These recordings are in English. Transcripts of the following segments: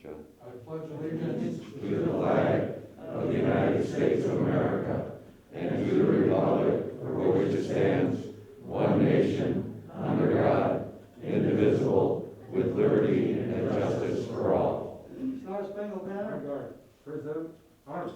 Joe. I pledge allegiance To the flag of the United States of America and to the republic for which it stands, one nation, under God, indivisible, with liberty and justice for all. Star Spangled Banner. President Arms.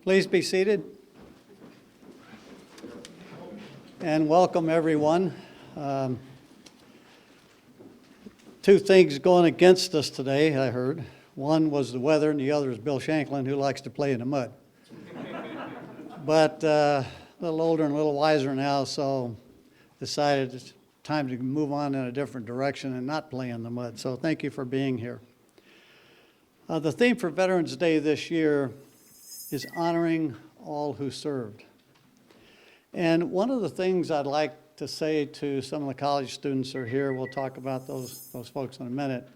Please be seated. And welcome, everyone. Two things going against us today, I heard. One was the weather, and the other is Bill Shanklin, who likes to play in the mud. But a little older and a little wiser now, so decided it's time to move on in a different direction and not play in the mud. So thank you for being here. The theme for Veterans Day this year is honoring all who served. And one of the things I'd like to say to some of the college students who are here, we'll talk about those folks in a minute,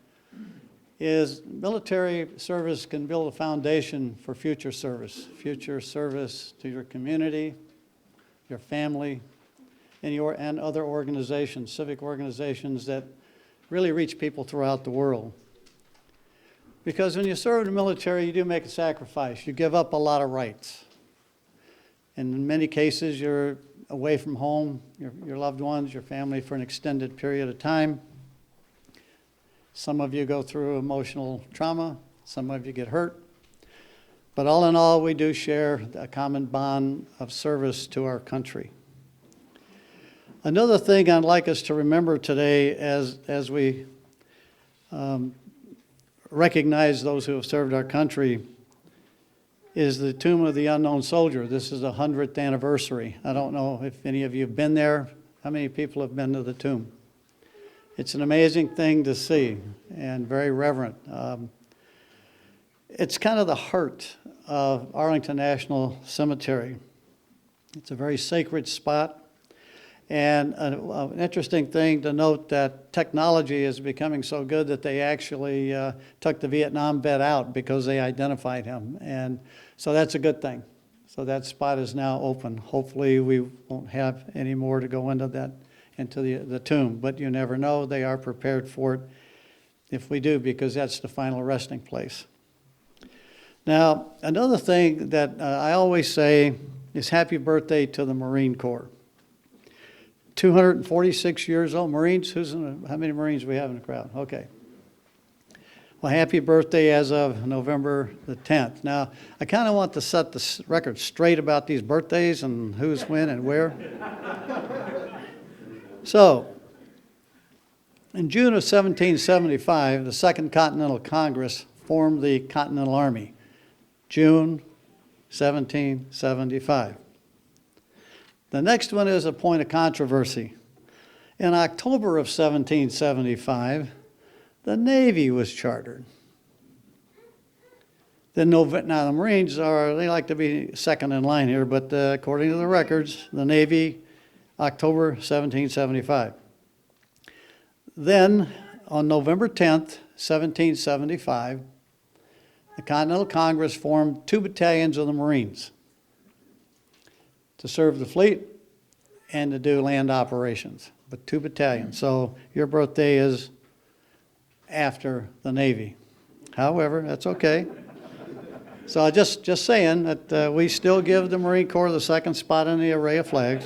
is military service can build a foundation for future service to your community, your family, and other organizations, civic organizations that really reach people throughout the world. Because when you serve in the military, you do make a sacrifice. You give up a lot of rights. And in many cases, you're away from home, your loved ones, your family for an extended period of time. Some of you go through emotional trauma. Some of you get hurt. But all in all, we do share a common bond of service to our country. Another thing I'd like us to remember today as we recognize those who have served our country is the Tomb of the Unknown Soldier. This is the 100th anniversary. I don't know if any of you have been there. How many people have been to the tomb? It's an amazing thing to see and very reverent. It's kind of the heart of Arlington National Cemetery. It's a very sacred spot. And an interesting thing to note that technology is becoming so good that they actually took the Vietnam vet out because they identified him. And so that's a good thing. So that spot is now open. Hopefully we won't have any more to go into the tomb. But you never know. They are prepared for it if we do, because that's the final resting place. Now, another thing that I always say is happy birthday to the Marine Corps. 246 years old. Marines, how many Marines do we have in the crowd? Okay. Well, happy birthday as of November the 10th. Now, I kind of want to set the record straight about these birthdays and who's when and where. So, in June of 1775, the Second Continental Congress formed the Continental Army. June 1775. The next one is a point of controversy. In October of 1775, the Navy was chartered. Now, the Marines they like to be second in line here, but according to the records, the Navy, October 1775. Then, on November 10th, 1775, the Continental Congress formed 2 battalions of the Marines to serve the fleet and to do land operations, but 2 battalions. So your birthday is after the Navy. However, that's okay. So just saying that we still give the Marine Corps the second spot in the array of flags.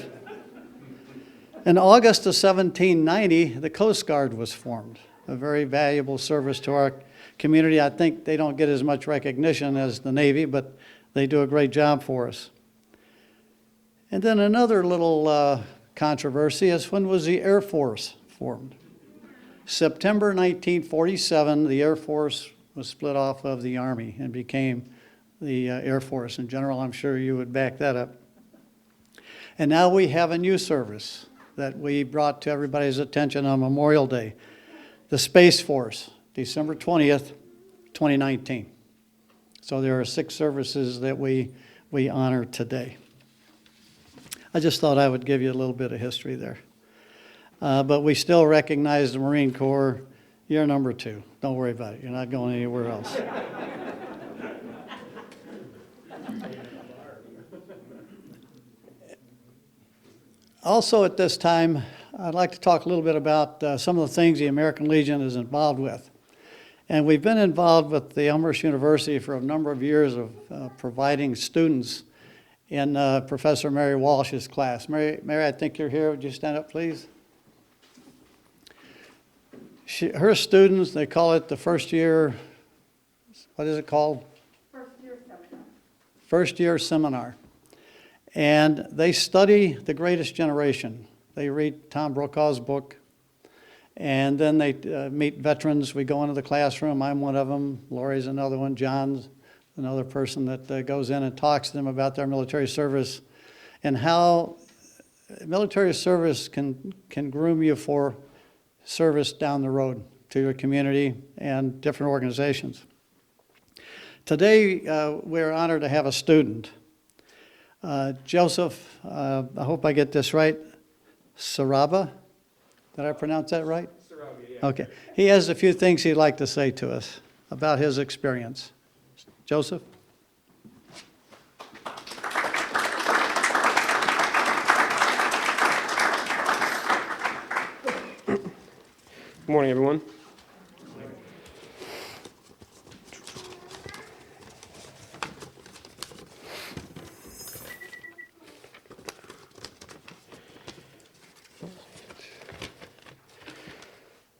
In August of 1790, the Coast Guard was formed, a very valuable service to our community. I think they don't get as much recognition as the Navy, but they do a great job for us. And then another little controversy is, when was the Air Force formed? September 1947, the Air Force was split off of the Army and became the Air Force. And General, I'm sure you would back that up. And now we have a new service that we brought to everybody's attention on Memorial Day, the Space Force, December 20th, 2019. So there are 6 services that we honor today. I just thought I would give you a little bit of history there. But we still recognize the Marine Corps. You're number 2. Don't worry about it. You're not going anywhere else. Also at this time, I'd like to talk a little bit about some of the things the American Legion is involved with. And we've been involved with the Elmhurst University for a number of years of providing students in Professor Mary Walsh's class. Mary, I think you're here. Would you stand up, please? Her students, they call it the first year, what is it called? First year seminar. First year seminar. And they study the greatest generation. They read Tom Brokaw's book, and then they meet veterans. We go into the classroom. I'm one of them. Lori's another one. John's another person that goes in and talks to them about their military service and how military service can groom you for service down the road to your community and different organizations. Today, we're honored to have a student. Joseph, I hope I get this right, Saraba? Did I pronounce that right? Saraba, yeah. Okay. He has a few things he'd like to say to us about his experience. Joseph? Good morning, everyone.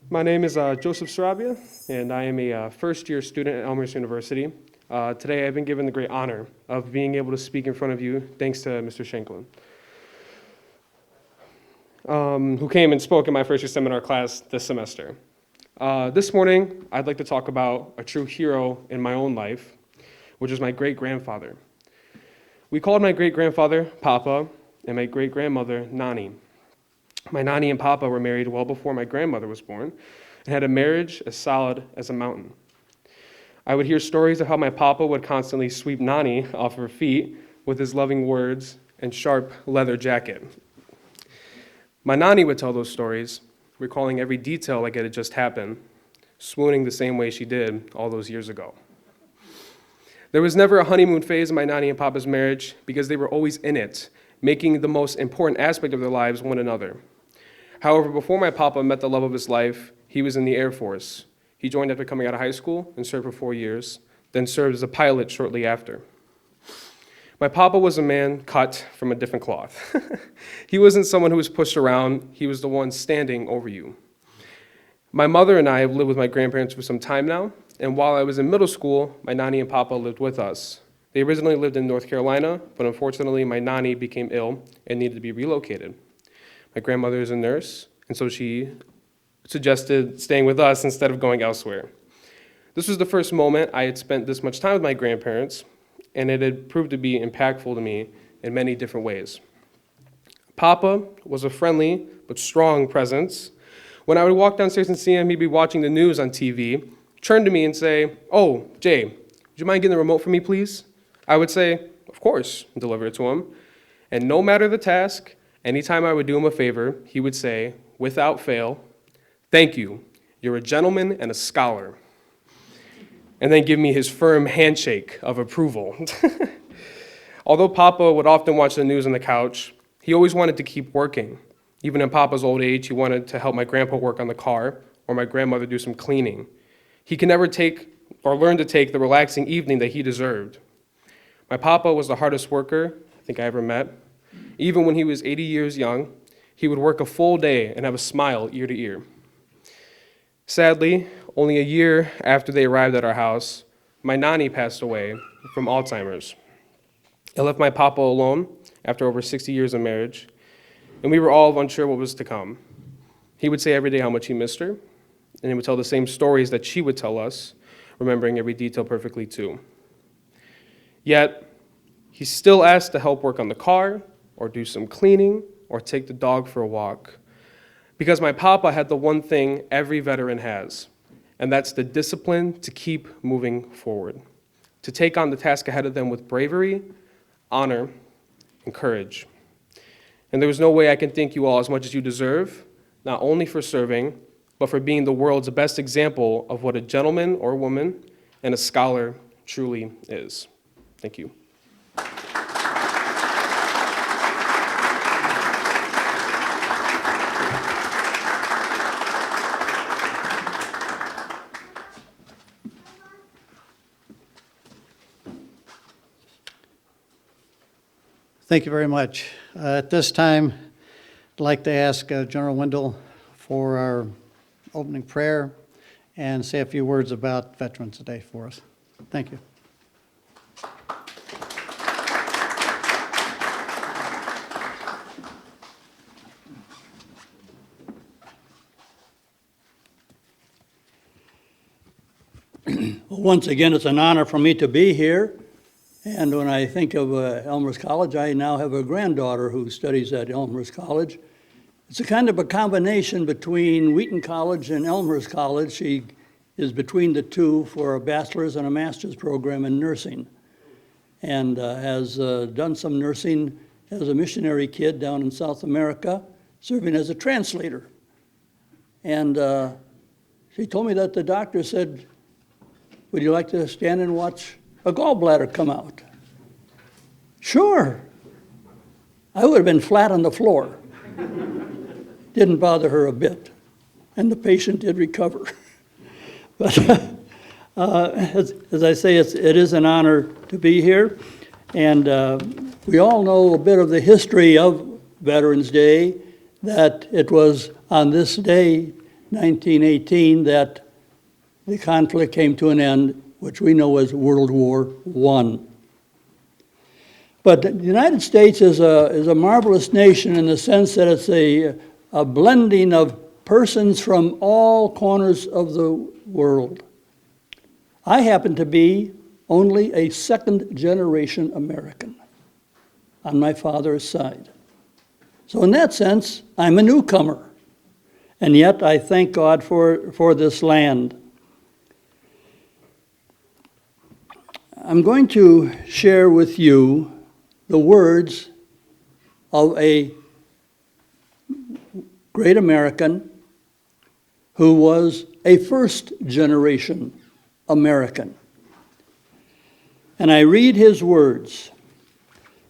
My name is Joseph Sarabia, and I am a first-year student at Elmhurst University. Today I've been given the great honor of being able to speak in front of you, thanks to Mr. Shanklin, who came and spoke in my first-year seminar class this semester. This morning, I'd like to talk about a true hero in my own life, which is my great-grandfather. We called my great-grandfather Papa, and my great-grandmother Nani. My Nani and Papa were married well before my grandmother was born and had a marriage as solid as a mountain. I would hear stories of how my Papa would constantly sweep Nani off her feet with his loving words and sharp leather jacket. My Nani would tell those stories, recalling every detail like it had just happened, swooning the same way she did all those years ago. There was never a honeymoon phase in my Nani and Papa's marriage because they were always in it, making the most important aspect of their lives one another. However, before my Papa met the love of his life, he was in the Air Force. He joined after coming out of high school and served for 4 years, then served as a pilot shortly after. My Papa was a man cut from a different cloth. He wasn't someone who was pushed around, he was the one standing over you. My mother and I have lived with my grandparents for some time now, and while I was in middle school, my Nani and Papa lived with us. They originally lived in North Carolina, but unfortunately my Nani became ill and needed to be relocated. My grandmother is a nurse, and so she suggested staying with us instead of going elsewhere. This was the first moment I had spent this much time with my grandparents, and it had proved to be impactful to me in many different ways. Papa was a friendly but strong presence. When I would walk downstairs and see him, he'd be watching the news on TV, turn to me and say, "Oh, Jay, would you mind getting the remote for me, please?" I would say, "Of course," and deliver it to him. And no matter the task, anytime I would do him a favor, he would say, without fail, "Thank you. You're a gentleman and a scholar." And then give me his firm handshake of approval. Although Papa would often watch the news on the couch, he always wanted to keep working. Even in Papa's old age, he wanted to help my grandpa work on the car or my grandmother do some cleaning. He could never take or learn to take the relaxing evening that he deserved. My Papa was the hardest worker I think I ever met. Even when he was 80 years young, he would work a full day and have a smile ear to ear. Sadly, only a year after they arrived at our house, my nanny passed away from Alzheimer's. It left my Papa alone after over 60 years of marriage, and we were all unsure what was to come. He would say every day how much he missed her, and he would tell the same stories that she would tell us, remembering every detail perfectly too. Yet, he still asked to help work on the car, or do some cleaning, or take the dog for a walk. Because my Papa had the one thing every veteran has, and that's the discipline to keep moving forward, to take on the task ahead of them with bravery, honor, and courage. And there was no way I can thank you all as much as you deserve, not only for serving, but for being the world's best example of what a gentleman or woman and a scholar truly is. Thank you. Thank you very much. At this time, I'd like to ask General Wendell for our opening prayer and say a few words about Veterans Day for us. Thank you. Once again, it's an honor for me to be here. And when I think of Elmhurst College, I now have a granddaughter who studies at Elmhurst College. It's a kind of a combination between Wheaton College and Elmhurst College. She is between the two for a bachelor's and a master's program in nursing, and has done some nursing as a missionary kid down in South America, serving as a translator. And she told me that the doctor said, "Would you like to stand and watch a gallbladder come out?" Sure. I would have been flat on the floor. Didn't bother her a bit. And the patient did recover. But as I say, it is an honor to be here. And we all know a bit of the history of Veterans Day, that it was on this day, 1918, that the conflict came to an end, which we know as World War I. But the United States is a marvelous nation in the sense that it's a blending of persons from all corners of the world. I happen to be only a second-generation American on my father's side. So in that sense, I'm a newcomer. And yet I thank God for this land. I'm going to share with you the words of a great American who was a first-generation American. And I read his words: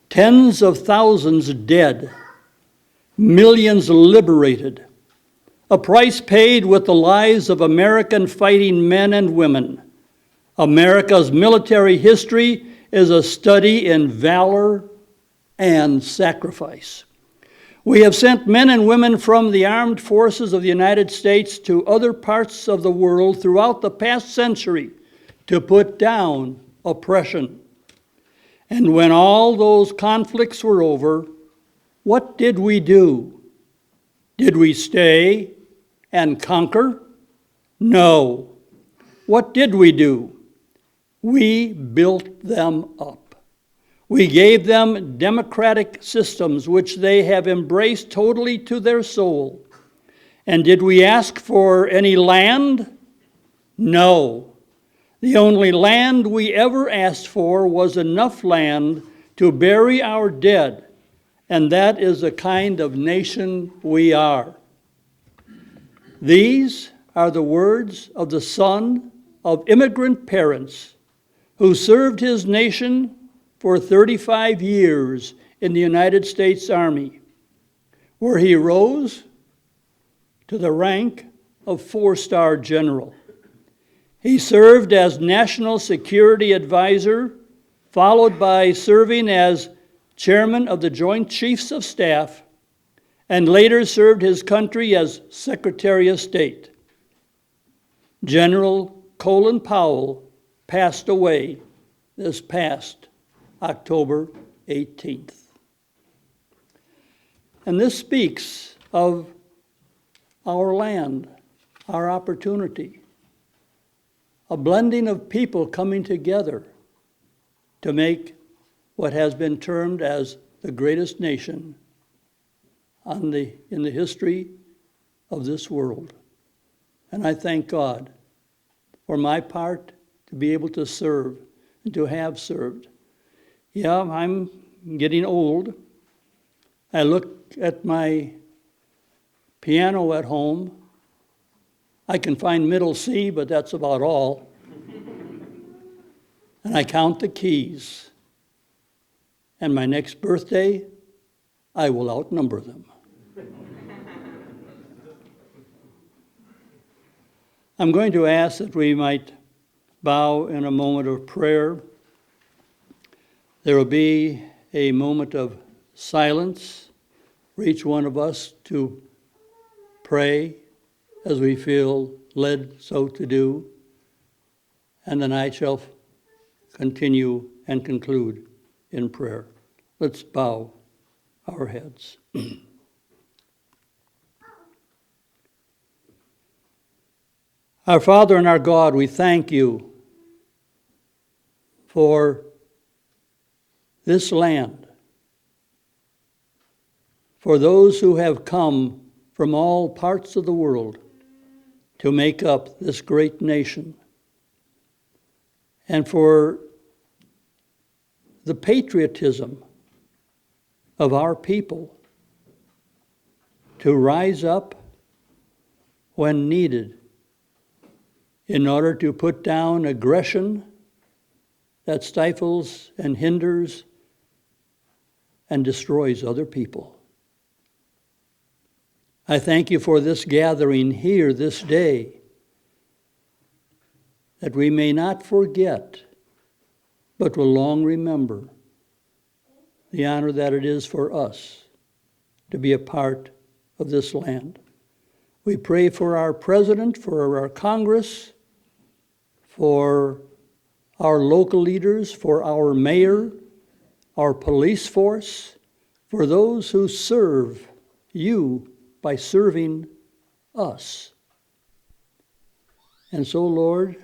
"Tens of thousands dead, millions liberated, a price paid with the lives of American fighting men and women. America's military history is a study in valor and sacrifice. We have sent men and women from the armed forces of the United States to other parts of the world throughout the past century to put down oppression. And when all those conflicts were over, what did we do? Did we stay and conquer? No. What did we do? We built them up. We gave them democratic systems which they have embraced totally to their soul. And did we ask for any land? No. The only land we ever asked for was enough land to bury our dead, and that is the kind of nation we are. These are the words of the son of immigrant parents who served his nation for 35 years in the United States Army, where he rose to the rank of 4-star general. He served as National Security Advisor, followed by serving as Chairman of the Joint Chiefs of Staff, and later served his country as Secretary of State. General Colin Powell passed away this past October 18th. And this speaks of our land, our opportunity, a blending of people coming together to make what has been termed as the greatest nation in the history of this world. And I thank God for my part to be able to serve and to have served. Yeah, I'm getting old. I look at my piano at home. I can find middle C, but that's about all. And I count the keys. And my next birthday, I will outnumber them. I'm going to ask that we might bow in a moment of prayer. There will be a moment of silence for each one of us to pray as we feel led so to do. And then I shall continue and conclude in prayer. Let's bow our heads. Our Father and our God, we thank you for this land, for those who have come from all parts of the world to make up this great nation, and for the patriotism of our people to rise up when needed in order to put down aggression that stifles and hinders and destroys other people. I thank you for this gathering here this day, that we may not forget, but will long remember the honor that it is for us to be a part of this land. We pray for our president, for our Congress, for our local leaders, for our mayor, our police force, for those who serve you by serving us. And so, Lord,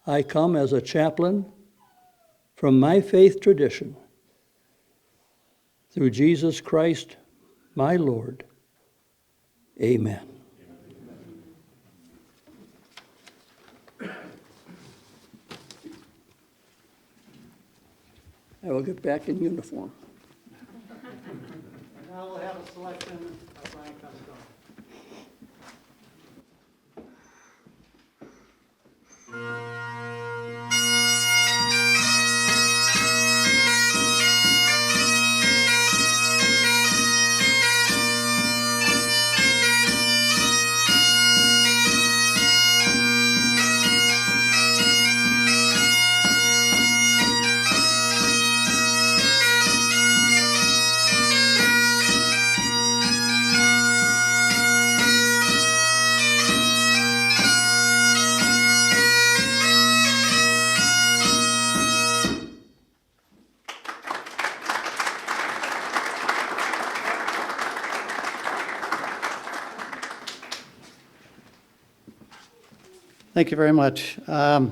I come as a chaplain from my faith tradition, through Jesus Christ, my Lord. Amen. I will get back in uniform. Now we'll have a selection of Brian Costello. Thank you very much. I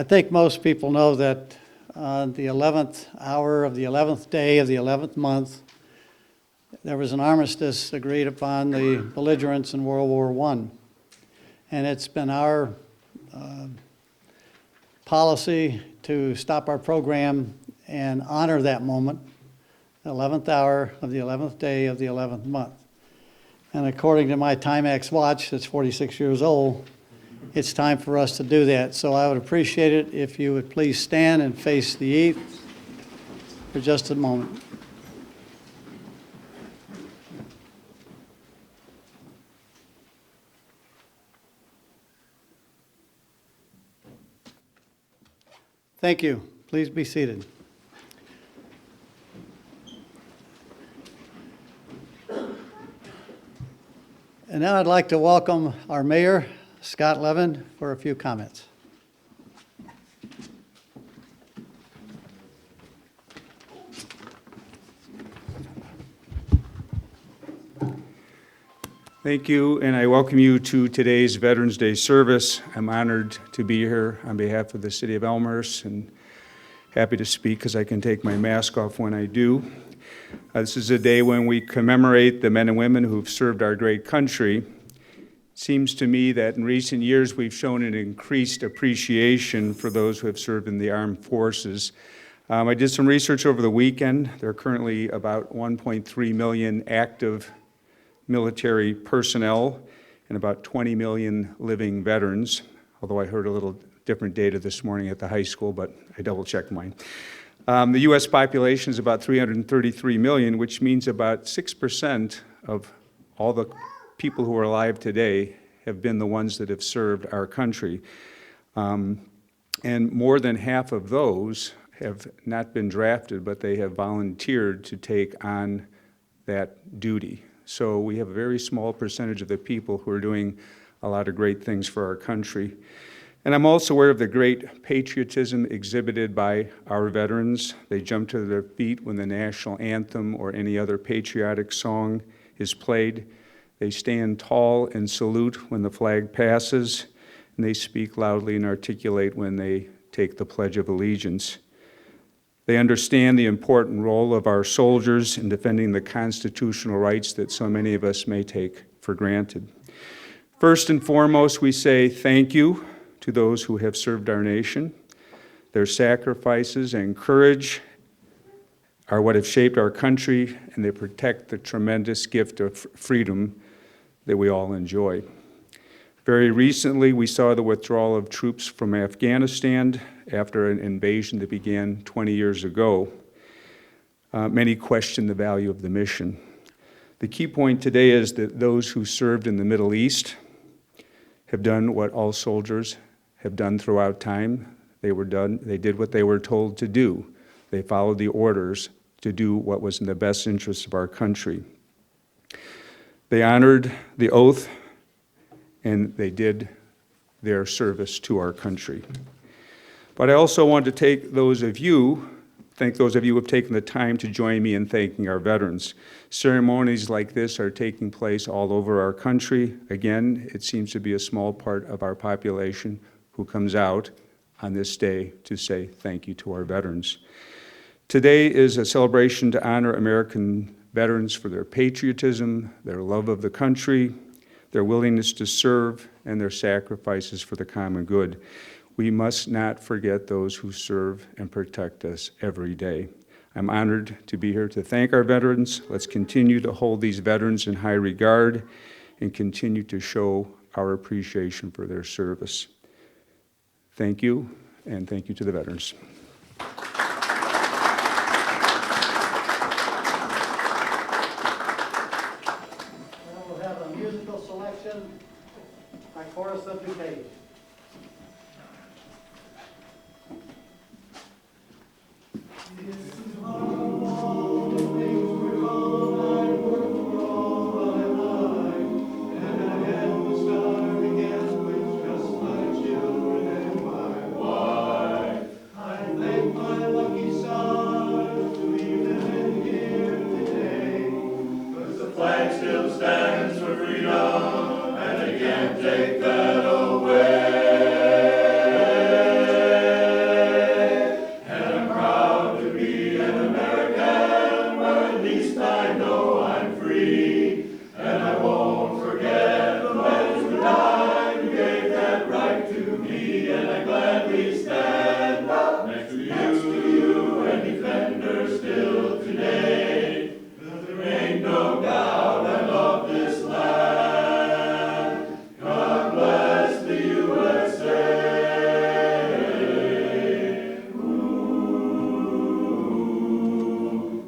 think most people know that on the 11th hour of the 11th day of the 11th month, there was an armistice agreed upon the belligerents in World War I. And it's been our policy to stop our program and honor that moment, the 11th hour of the 11th day of the 11th month. And according to my Timex watch, that's 46 years old, it's time for us to do that. So I would appreciate it if you would please stand and face the east for just a moment. Thank you. Please be seated. And now I'd like to welcome our mayor, Scott Levin, for a few comments. Thank you, and I welcome you to today's Veterans Day service. I'm honored to be here on behalf of the city of Elmhurst and happy to speak because I can take my mask off when I do. This is a day when we commemorate the men and women who've served our great country. It seems to me that in recent years we've shown an increased appreciation for those who have served in the armed forces. I did some research over the weekend. There are currently about 1.3 million active military personnel and about 20 million living veterans, although I heard a little different data this morning at the high school, but I double-checked mine. The U.S. population is about 333 million, which means about 6% of all the people who are alive today have been the ones that have served our country. And more than half of those have not been drafted, but they have volunteered to take on that duty. So we have a very small percentage of the people who are doing a lot of great things for our country. And I'm also aware of the great patriotism exhibited by our veterans. They jump to their feet when the national anthem or any other patriotic song is played. They stand tall and salute when the flag passes, and they speak loudly and articulate when they take the Pledge of Allegiance. They understand the important role of our soldiers in defending the constitutional rights that so many of us may take for granted. First and foremost, we say thank you to those who have served our nation. Their sacrifices and courage are what have shaped our country, and they protect the tremendous gift of freedom that we all enjoy. Very recently, we saw the withdrawal of troops from Afghanistan after an invasion that began 20 years ago. Many question the value of the mission. The key point today is that those who served in the Middle East have done what all soldiers have done throughout time. They did what they were told to do. They followed the orders to do what was in the best interest of our country. They honored the oath, and they did their service to our country. But I also want to thank those of you who have taken the time to join me in thanking our veterans. Ceremonies like this are taking place all over our country. Again, it seems to be a small part of our population who comes out on this day to say thank you to our veterans. Today is a celebration to honor American veterans for their patriotism, their love of the country, their willingness to serve, and their sacrifices for the common good. We must not forget those who serve and protect us every day. I'm honored to be here to thank our veterans. Let's continue to hold these veterans in high regard and continue to show our appreciation for their service. Thank you, and thank you to the veterans. We'll have a musical selection by Chorus of Debate. Flag still stands for freedom, and they can't take that away. free. And I won't forget the men who died, who gave that right to me. And I gladly stand up next to you and defend her still today. 'Cause there ain't no doubt I love this land. God bless the USA.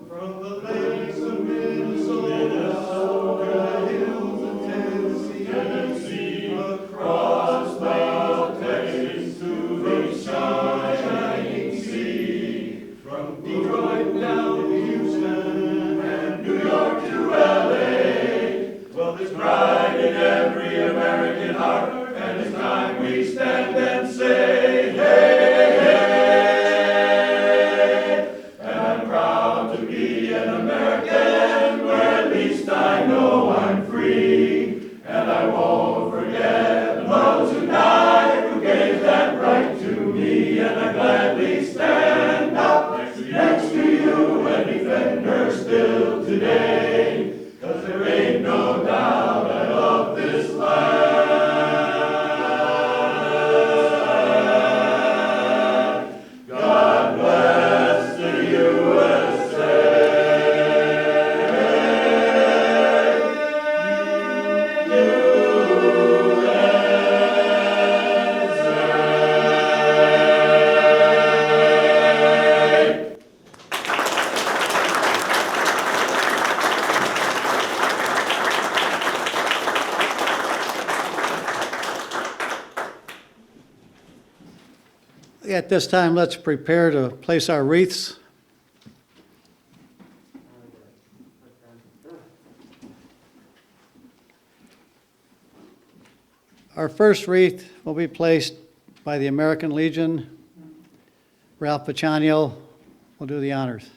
From the lakes of Minnesota, hills of Tennessee, across the Texas to the shining sea, from Detroit down to Houston and New York to LA. Well, there's pride in every American heart, and it's time we stand and say, hey, hey. And I'm proud to be an American, where at least I know I'm free. And I won't forget those who died, who gave that right to me. And I gladly stand up next to you and defend her still today. 'Cause there ain't no doubt I love this land. God bless the USA. At this time, let's prepare to place our wreaths. Our first wreath will be placed by the American Legion. Ralph Pacciano will do the honors.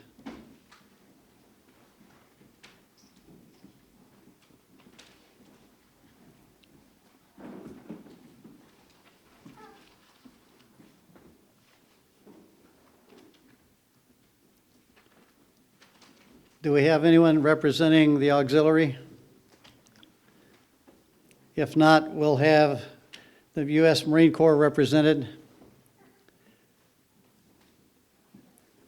Do we have anyone representing the auxiliary? If not, we'll have the U.S. Marine Corps represented.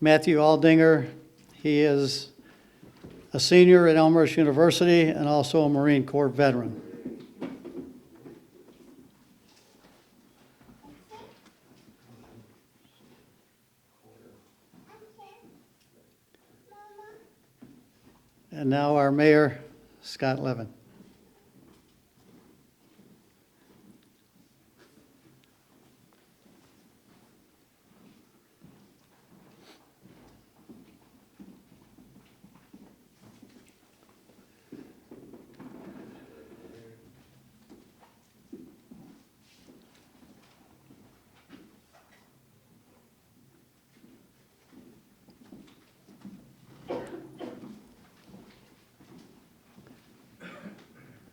Matthew Aldinger, he is a senior at Elmhurst University and also a Marine Corps veteran. And now our mayor, Scott Levin.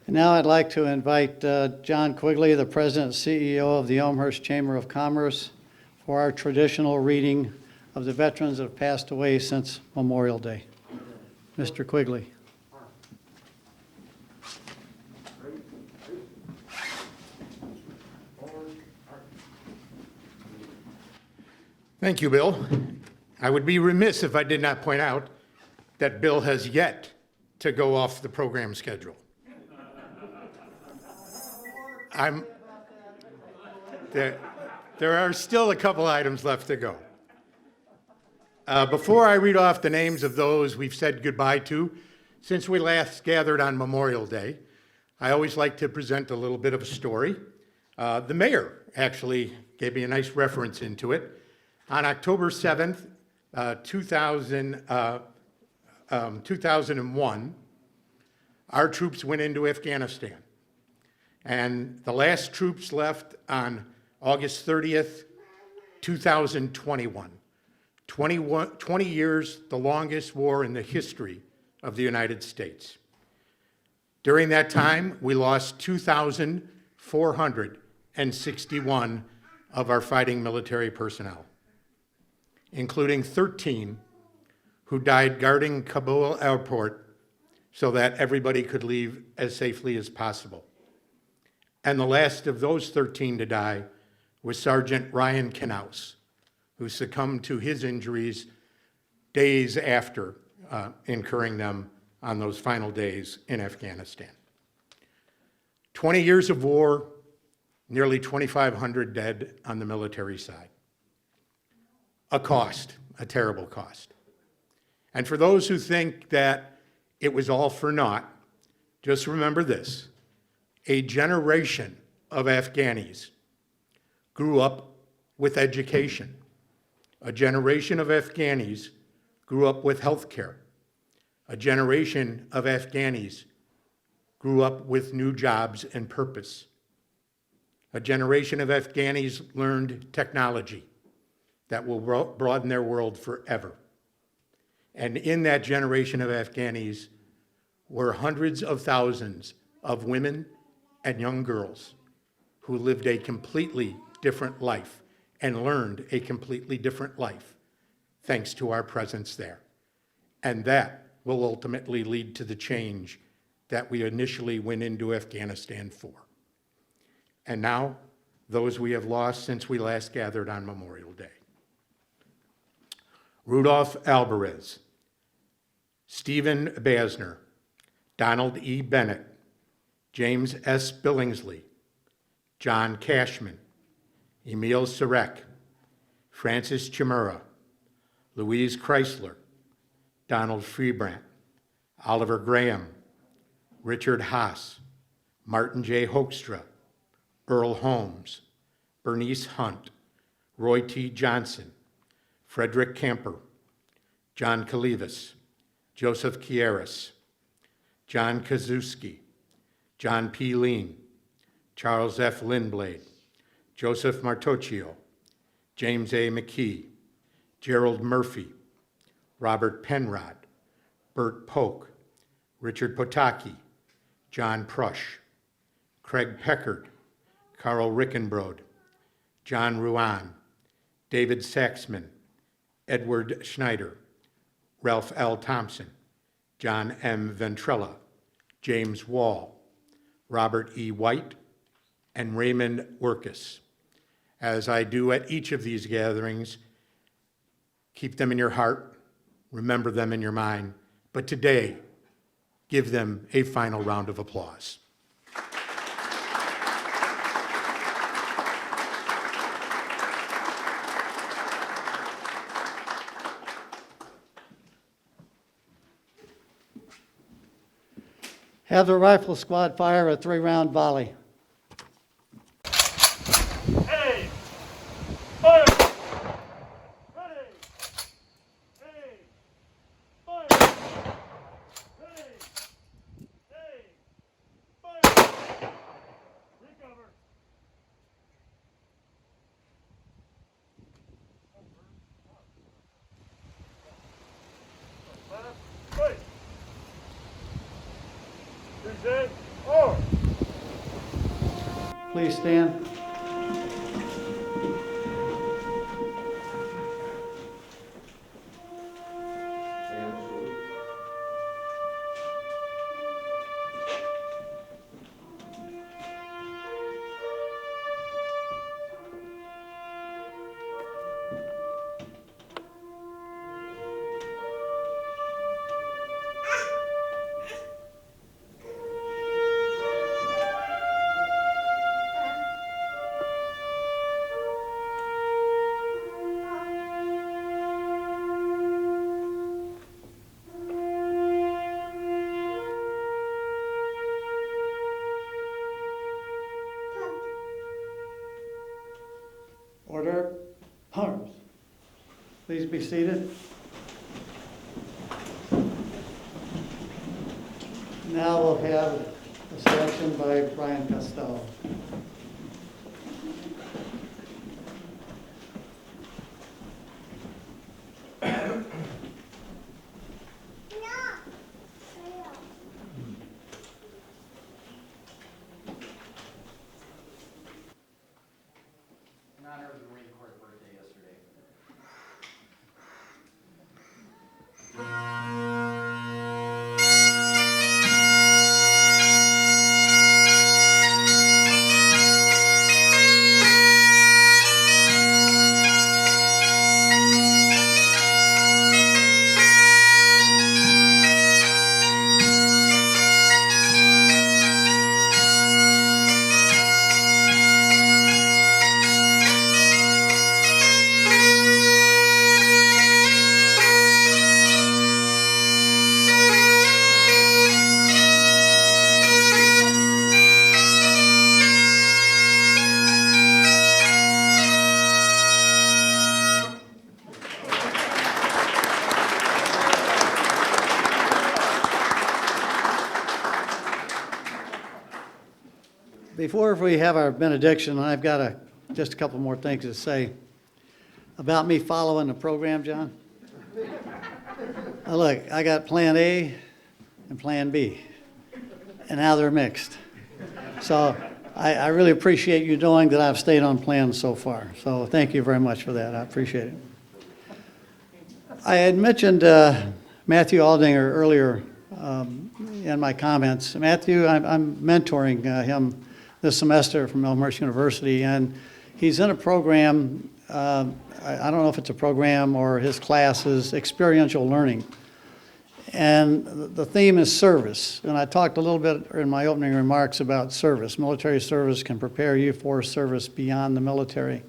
Now I'd like to invite John Quigley, the President and CEO of the Elmhurst Chamber of Commerce, for our traditional reading of the veterans that have passed away since Memorial Day. Mr. Quigley. Thank you, Bill. I would be remiss if I did not point out that Bill has yet to go off the program schedule. There are still a couple items left to go. Before I read off the names of those we've said goodbye to since we last gathered on Memorial Day, I always like to present a little bit of a story. The mayor actually gave me a nice reference into it. On October 7th, 2001, our troops went into Afghanistan. And the last troops left on August 30th, 2021. 20 years, the longest war in the history of the United States. During that time, we lost 2,461 of our fighting military personnel, including 13 who died guarding Kabul airport so that everybody could leave as safely as possible. And the last of those 13 to die was Sergeant Ryan Knaus, who succumbed to his injuries days after incurring them on those final days in Afghanistan. 20 years of war, nearly 2,500 dead on the military side. A cost, a terrible cost. And for those who think that it was all for naught, just remember this: a generation of Afghanis grew up with education. A generation of Afghanis grew up with health care. A generation of Afghanis grew up with new jobs and purpose. A generation of Afghanis learned technology that will broaden their world forever. And in that generation of Afghanis were hundreds of thousands of women and young girls who lived a completely different life and learned a completely different life thanks to our presence there. And that will ultimately lead to the change that we initially went into Afghanistan for. And now, those we have lost since we last gathered on Memorial Day. Rudolph Alvarez, Stephen Basner, Donald E. Bennett, James S. Billingsley, John Cashman, Emil Sarek, Francis Chimura, Louise Chrysler, Donald Freebrandt, Oliver Graham, Richard Haas, Martin J. Hoekstra, Earl Holmes, Bernice Hunt, Roy T. Johnson, Frederick Camper, John Kalivas, Joseph Kieras, John Kazuski, John P. Lean, Charles F. Lindblade, Joseph Martocchio, James A. McKee, Gerald Murphy, Robert Penrod, Bert Polk, Richard Potocki, John Prush, Craig Peckard, Carl Rickenbrode, John Ruan, David Saxman, Edward Schneider, Ralph L. Thompson, John M. Ventrella, James Wall, Robert E. White, and Raymond Workus. As I do at each of these gatherings, keep them in your heart, remember them in your mind, but today, give them a final round of applause. Have the rifle squad fire a 3-round volley. Hey! Fire! Ready! Hey! Fire! Ready! Hey! Fire! Recover! Left, right. Present, or. Please stand. Order. Arms. Please be seated. Now we'll have a selection by Brian Costello. In honor of the Marine Corps birthday yesterday. Before we have our benediction, I've got just a couple more things to say about me following the program, John. Now look, I got Plan A and Plan B, and now they're mixed. So I really appreciate you knowing that I've stayed on plan so far. So thank you very much for that. I appreciate it. I had mentioned Matthew Aldinger earlier in my comments. Matthew, I'm mentoring him this semester from Elmhurst University, and he's in a program, I don't know if it's a program or his class is experiential learning. And the theme is service. And I talked a little bit in my opening remarks about service. Military service can prepare you for service beyond the military,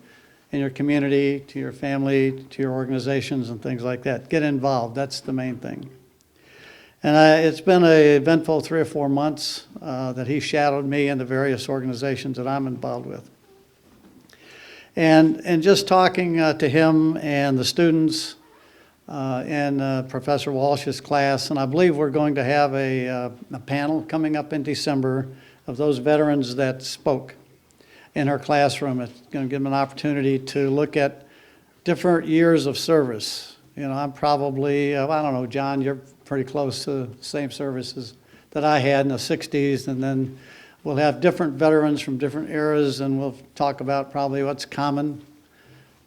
in your community, to your family, to your organizations and things like that. Get involved, that's the main thing. And it's been an eventful 3 or 4 months that he shadowed me in the various organizations that I'm involved with. And just talking to him and the students in Professor Walsh's class, and I believe we're going to have a panel coming up in December of those veterans that spoke in her classroom. It's going to give them an opportunity to look at different years of service. You know, I'm probably, I don't know, John, you're pretty close to the same services that I had in the 60s, and then we'll have different veterans from different eras, and we'll talk about probably what's common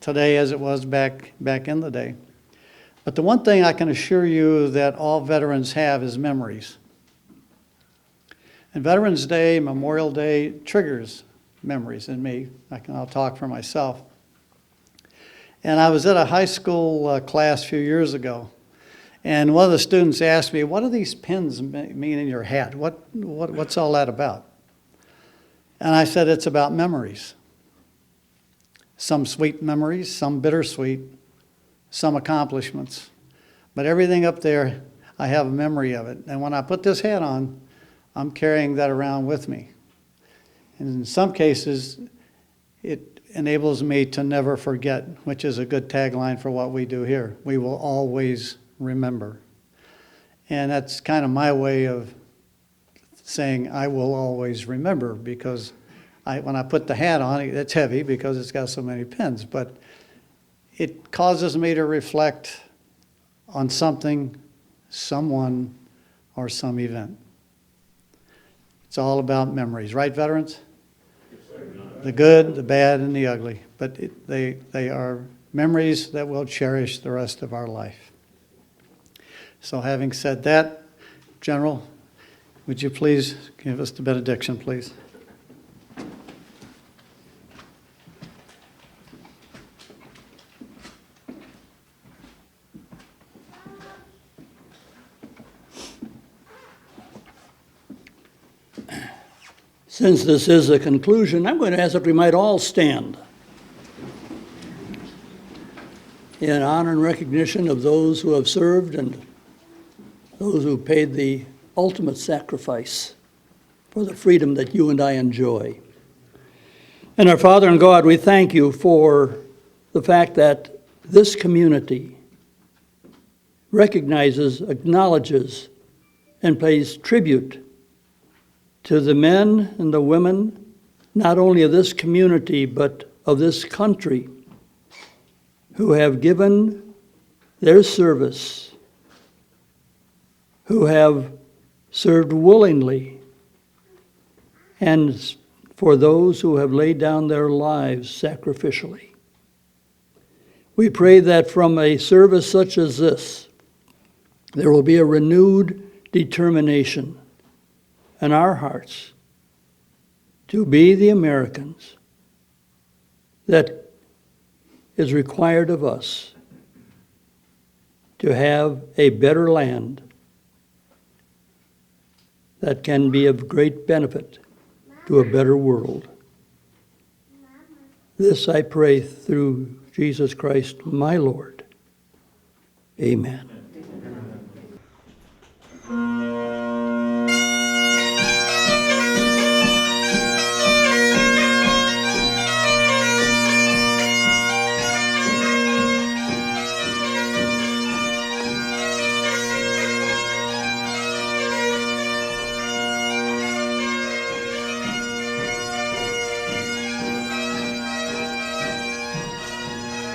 today as it was back in the day. But the one thing I can assure you that all veterans have is memories. And Veterans Day, Memorial Day triggers memories in me. I'll talk for myself. And I was at a high school class a few years ago, and one of the students asked me, "What do these pins mean in your hat? What's all that about?" And I said, "It's about memories. Some sweet memories, some bittersweet, some accomplishments. But everything up there, I have a memory of it. And when I put this hat on, I'm carrying that around with me. And in some cases, it enables me to never forget, which is a good tagline for what we do here. We will always remember." And that's kind of my way of saying I will always remember, because when I put the hat on, it's heavy because it's got so many pins, but it causes me to reflect on something, someone, or some event. It's all about memories, right, veterans? The good, the bad, and the ugly, but they are memories that we'll cherish the rest of our life. So having said that, General, would you please give us the benediction, please? Since this is a conclusion, I'm going to ask that we might all stand in honor and recognition of those who have served and those who paid the ultimate sacrifice for the freedom that you and I enjoy. And our Father and God, we thank you for the fact that this community recognizes, acknowledges, and pays tribute to the men and the women, not only of this community, but of this country, who have given their service, who have served willingly, and for those who have laid down their lives sacrificially. We pray that from a service such as this, there will be a renewed determination in our hearts to be the Americans that is required of us to have a better land that can be of great benefit to a better world. This I pray through Jesus Christ, my Lord. Amen.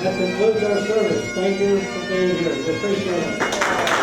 That concludes our service. Thank you for being here. We appreciate it.